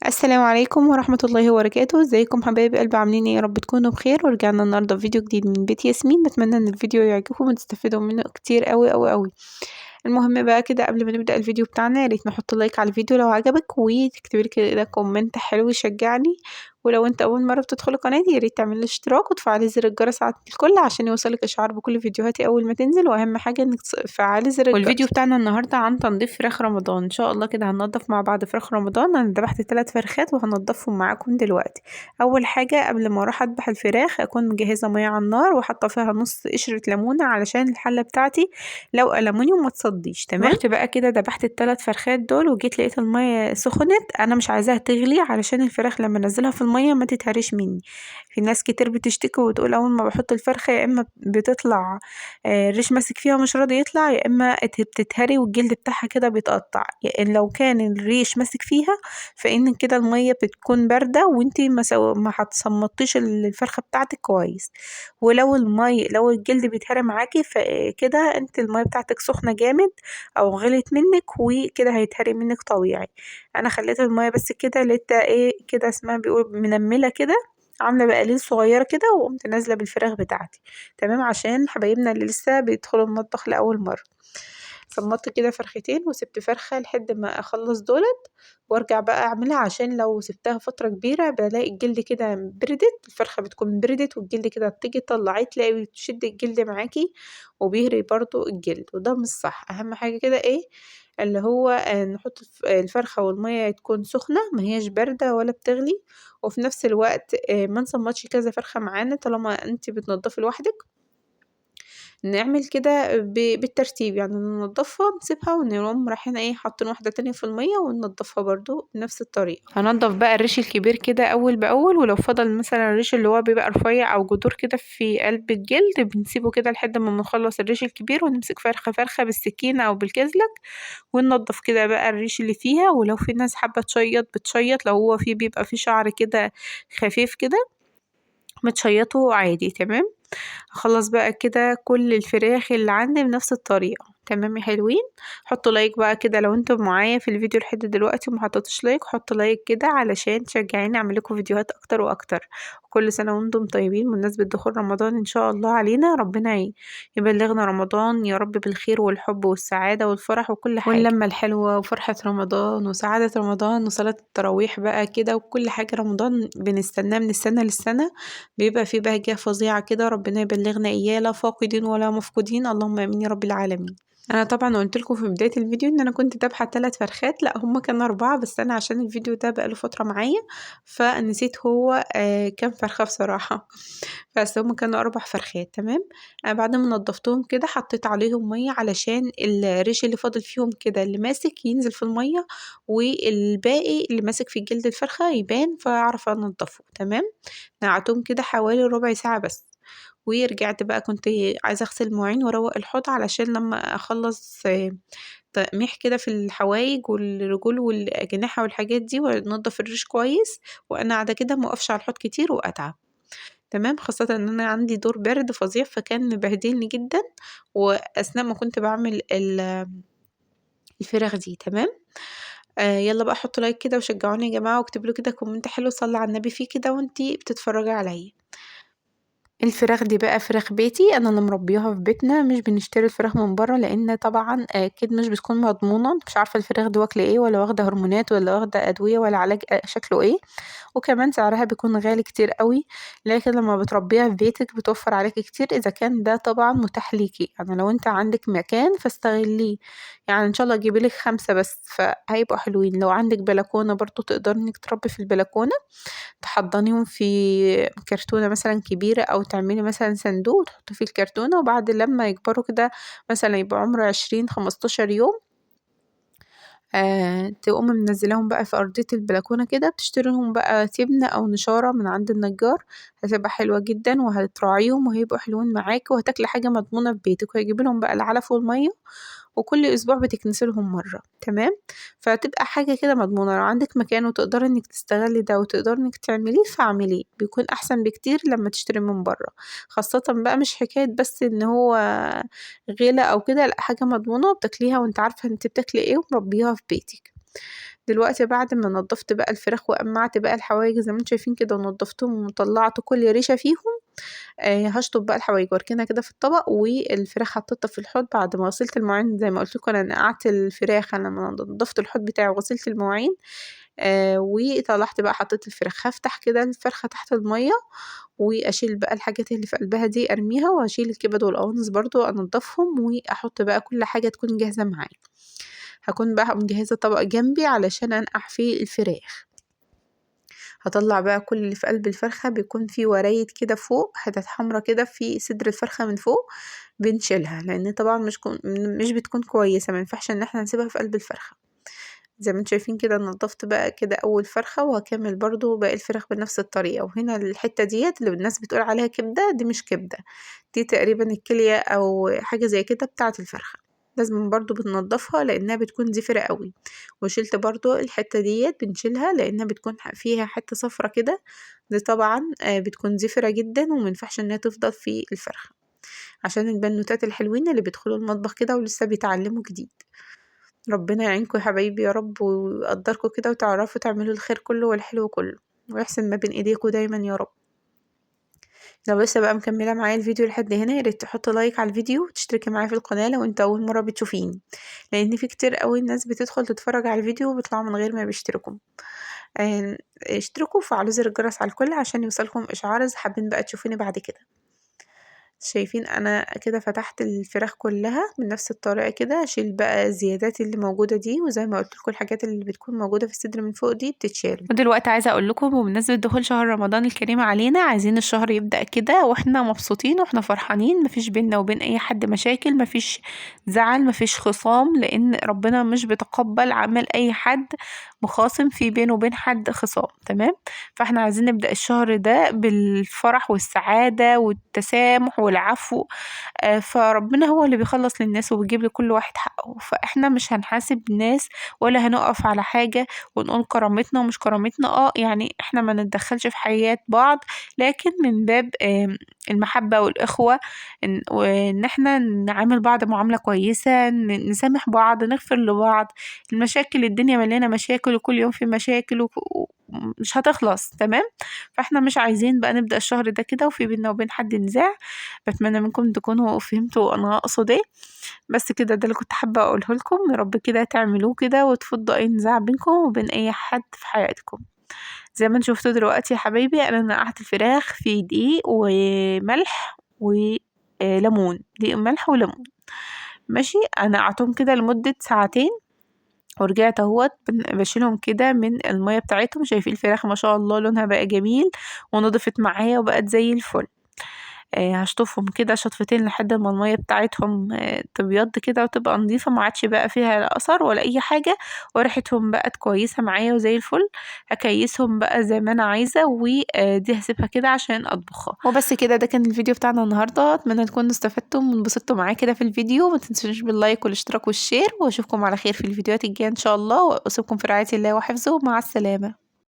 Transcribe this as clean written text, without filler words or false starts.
السلام عليكم ورحمة الله وبركاته. ازيكم حبايب قلبي؟ عاملين ايه؟ يا رب تكونوا بخير. ورجعنا النهارده بفيديو جديد من بيت ياسمين. بتمنى ان الفيديو يعجبكم وتستفيدوا منه كتير قوي قوي قوي. المهم بقى كده، قبل ما نبدأ الفيديو بتاعنا يا ريت نحط لايك على الفيديو لو عجبك، وتكتبي لي كده كومنت حلو يشجعني. ولو انت اول مرة بتدخل قناتي يا ريت تعمل لي اشتراك وتفعلي زر الجرس على الكل عشان يوصلك اشعار بكل فيديوهاتي اول ما تنزل. واهم حاجة انك تفعلي زر الجرس. والفيديو بتاعنا النهارده عن تنظيف فراخ رمضان. ان شاء الله كده هننضف مع بعض فراخ رمضان. انا ذبحت 3 فرخات وهنضفهم معاكم دلوقتي. اول حاجة قبل ما اروح اذبح الفراخ اكون مجهزة مية على النار وحاطة فيها نص قشرة ليمونة علشان الحلة بتاعتي لو ألمونيوم ما تصديش. تمام. رحت بقى كده ذبحت ال3 فرخات دول وجيت لقيت المية سخنت. انا مش عايزاها تغلي علشان الفراخ لما انزلها في المية ما تتهرش مني. في ناس كتير بتشتكي وتقول اول ما بحط الفرخة يا اما بتطلع الريش ماسك فيها مش راضي يطلع، يا اما بتتهري والجلد بتاعها كده بيتقطع. يعني لو كان الريش ماسك فيها فان كده المية بتكون باردة وانتي ما هتصمطيش الفرخة بتاعتك كويس. ولو لو الجلد بيتهرى معاكي فكده انت المية بتاعتك سخنة جامد او غلت منك وكده هيتهري منك طبيعي. انا خليت المية بس كده لقيتها ايه كده اسمها بيقول منملة كده، عاملة بقليل صغيرة كده، وقمت نازلة بالفراخ بتاعتي. تمام، عشان حبايبنا اللي لسه بيدخلوا المطبخ لأول مرة. صمت كده فرختين وسبت فرخة لحد ما اخلص دولت وارجع بقى اعملها، عشان لو سبتها فترة كبيرة بلاقي الجلد كده بردت، الفرخة بتكون بردت والجلد كده تيجي تطلعيه تلاقي بتشد الجلد معاكي وبيهري برضو الجلد، وده مش صح. اهم حاجة كده ايه اللي هو نحط الفرخة والمية تكون سخنة ما هياش باردة ولا بتغلي. وفي نفس الوقت ما نصمتش كذا فرخة معانا طالما انت بتنضفي لوحدك. نعمل كده بالترتيب، يعني ننضفها نسيبها ونقوم رايحين ايه حاطين واحدة تانية في المية وننضفها برضو بنفس الطريقة. هنضف بقى الريش الكبير كده اول باول، ولو فضل مثلا الريش اللي هو بيبقى رفيع او جذور كده في قلب الجلد بنسيبه كده لحد ما نخلص الريش الكبير ونمسك فرخة فرخة بالسكينة او بالكزلك وننضف كده بقى الريش اللي فيها. ولو في ناس حابة تشيط بتشيط، لو هو فيه بيبقى فيه شعر كده خفيف كده متشيطه عادي. تمام. هخلص بقى كده كل الفراخ اللي عندي بنفس الطريقة. تمام يا حلوين. حطوا لايك بقى كده لو انتم معايا في الفيديو لحد دلوقتي وما حطيتوش لايك، حطوا لايك كده علشان تشجعيني اعمل لكم فيديوهات اكتر واكتر. وكل سنة وانتم طيبين بمناسبة دخول رمضان ان شاء الله علينا. ربنا يبلغنا رمضان يا رب بالخير والحب والسعادة والفرح وكل حاجة واللمة الحلوة وفرحة رمضان وسعادة رمضان وصلاة التراويح بقى كده وكل حاجة. رمضان بنستناه من السنة للسنة، بيبقى فيه بهجة فظيعة كده. ربنا يبلغنا إياه لا فاقدين ولا مفقودين، اللهم آمين يا رب العالمين. انا طبعا قلت لكم في بدايه الفيديو ان انا كنت ذابحه 3 فرخات، لا هما كانوا 4، بس انا عشان الفيديو ده بقاله فتره معايا فنسيت هو كام فرخه بصراحه. بس هما كانوا 4 فرخات. تمام. بعد ما نضفتهم كده حطيت عليهم ميه علشان الريش اللي فاضل فيهم كده اللي ماسك ينزل في الميه، والباقي اللي ماسك في جلد الفرخه يبان فاعرف انضفه. تمام. نقعتهم كده حوالي ربع ساعه بس. ورجعت بقى كنت عايزة اغسل المواعين واروق الحوض علشان لما اخلص تقميح كده في الحوايج والرجول والأجنحة والحاجات دي وانضف الريش كويس، وانا قاعدة كده موقفش على الحوض كتير واتعب. تمام، خاصة ان انا عندي دور برد فظيع فكان مبهدلني جدا واثناء ما كنت بعمل الفراخ دي. تمام. يلا بقى حطوا لايك كده وشجعوني يا جماعة واكتبوا له كده كومنت حلو صلي على النبي فيه كده وانتي بتتفرجي عليا. الفراخ دي بقى فراخ بيتي انا اللي مربيها في بيتنا، مش بنشتري الفراخ من بره لان طبعا اكيد مش بتكون مضمونه. مش عارفه الفراخ دي واكله ايه ولا واخده هرمونات ولا واخده ادويه ولا علاج شكله ايه. وكمان سعرها بيكون غالي كتير قوي. لكن لما بتربيها في بيتك بتوفر عليكي كتير اذا كان ده طبعا متاح ليكي. يعني لو انت عندك مكان فاستغليه، يعني ان شاء الله تجيبي لك 5 بس فهيبقوا حلوين. لو عندك بلكونه برضو تقدر انك تربي في البلكونه، تحضنيهم في كرتونة مثلا كبيرة أو تعملي مثلا صندوق وتحطي فيه الكرتونة، وبعد لما يكبروا كده مثلا يبقى عمره 20 15 يوم تقوم منزلاهم بقى في أرضية البلكونة كده. بتشتريهم بقى تبنة أو نشارة من عند النجار، هتبقى حلوة جدا وهتراعيهم وهيبقوا حلوين معاكي وهتاكلي حاجة مضمونة في بيتك. وهيجيب لهم بقى العلف والمية وكل اسبوع بتكنسي لهم مره. تمام. فتبقى حاجه كده مضمونه. لو عندك مكان وتقدري انك تستغلي ده وتقدري انك تعمليه فاعمليه، بيكون احسن بكتير لما تشتري من بره. خاصه بقى مش حكايه بس ان هو غلا او كده، لا حاجه مضمونه وبتاكليها وانت عارفه انت بتاكلي ايه ومربيها في بيتك. دلوقتي بعد ما نضفت بقى الفراخ وقمعت بقى الحواجز زي ما انتم شايفين كده ونضفتهم وطلعت كل ريشة فيهم، هاشطف بقى الحوايج واركنها كده في الطبق، والفراخ حطيتها في الحوض بعد ما غسلت المواعين زي ما قلت لكم. انا نقعت الفراخ انا لما نضفت الحوض بتاعي وغسلت المواعين، وطلعت بقى حطيت الفراخ. هفتح كده الفرخة تحت المية واشيل بقى الحاجات اللي في قلبها دي ارميها، واشيل الكبد والقوانص برضو انضفهم، واحط بقى كل حاجة تكون جاهزة معايا. هكون بقى مجهزة طبق جنبي علشان انقع فيه الفراخ. هطلع بقى كل اللي في قلب الفرخة، بيكون فيه ورايد كده فوق، حتت حمرا كده في صدر الفرخة من فوق، بنشيلها لان طبعا مش بتكون كويسة، ما ينفعش ان احنا نسيبها في قلب الفرخة. زي ما انتم شايفين كده نضفت بقى كده اول فرخة، وهكمل برضو باقي الفراخ بنفس الطريقة. وهنا الحتة ديت اللي الناس بتقول عليها كبدة، دي مش كبدة، دي تقريبا الكلية او حاجة زي كده بتاعة الفرخة. لازم برضو بننضفها لانها بتكون زفرة قوي. وشلت برضو الحتة ديت بنشيلها لانها بتكون فيها حتة صفرة كده، دي طبعا بتكون زفرة جدا ومينفعش انها تفضل في الفرخة، عشان البنوتات الحلوين اللي بيدخلوا المطبخ كده ولسه بيتعلموا جديد. ربنا يعينكم يا حبايبي يا رب، ويقدركم كده وتعرفوا تعملوا الخير كله والحلو كله، ويحسن ما بين ايديكم دايما يا رب. لو لسه بقى مكمله معايا الفيديو لحد هنا، ياريت تحط لايك على الفيديو وتشتركي معايا في القناه لو انت اول مره بتشوفيني، لان في كتير قوي الناس بتدخل تتفرج على الفيديو وبيطلعوا من غير ما بيشتركوا. اشتركوا وفعلوا زر الجرس على الكل عشان يوصلكم اشعار اذا حابين بقى تشوفوني بعد كده. شايفين انا كده فتحت الفراخ كلها بنفس الطريقه كده، اشيل بقى الزيادات اللي موجوده دي، وزي ما قلت لكم الحاجات اللي بتكون موجوده في الصدر من فوق دي بتتشال. ودلوقتي عايزه اقول لكم بمناسبه دخول شهر رمضان الكريم علينا، عايزين الشهر يبدا كده واحنا مبسوطين واحنا فرحانين، مفيش بينا وبين اي حد مشاكل، مفيش زعل، مفيش خصام، لان ربنا مش بيتقبل عمل اي حد مخاصم في بينه وبين حد خصام. تمام، فاحنا عايزين نبدا الشهر ده بالفرح والسعاده والتسامح والعفو. فربنا هو اللي بيخلص للناس وبيجيب لكل واحد حقه، فاحنا مش هنحاسب الناس ولا هنقف على حاجة ونقول كرامتنا ومش كرامتنا. يعني احنا ما نتدخلش في حياة بعض، لكن من باب المحبة والإخوة، وان احنا نعامل بعض معاملة كويسة، نسامح بعض، نغفر لبعض. المشاكل، الدنيا مليانة مشاكل وكل يوم في مشاكل ومش هتخلص. تمام، فاحنا مش عايزين بقى نبدأ الشهر ده كده وفي بينا وبين حد نزاع. بتمنى منكم تكونوا فهمتوا انا اقصد ايه. بس كده ده اللي كنت حابة اقوله لكم. يا رب كده تعملوه كده وتفضوا اي نزاع بينكم وبين اي حد في حياتكم. زي ما انتم شفتوا دلوقتي يا حبايبي، انا نقعت الفراخ في دقيق وملح وليمون، دقيق وملح وليمون. ماشي، انا نقعتهم كده لمدة ساعتين، ورجعت اهوت بشيلهم كده من المية بتاعتهم. شايفين الفراخ ما شاء الله لونها بقى جميل ونضفت معايا وبقت زي الفل. هشطفهم كده شطفتين لحد ما المية بتاعتهم تبيض كده وتبقى نظيفة، ما عادش بقى فيها لا اثر ولا اي حاجة، وريحتهم بقت كويسة معايا وزي الفل. هكيسهم بقى زي ما انا عايزة، ودي هسيبها كده عشان اطبخها. وبس كده، ده كان الفيديو بتاعنا النهاردة. اتمنى تكونوا استفدتم وانبسطتوا معايا كده في الفيديو. ما تنسوش باللايك والاشتراك والشير، واشوفكم على خير في الفيديوهات الجاية ان شاء الله، واسيبكم في رعاية الله وحفظه. مع السلامة.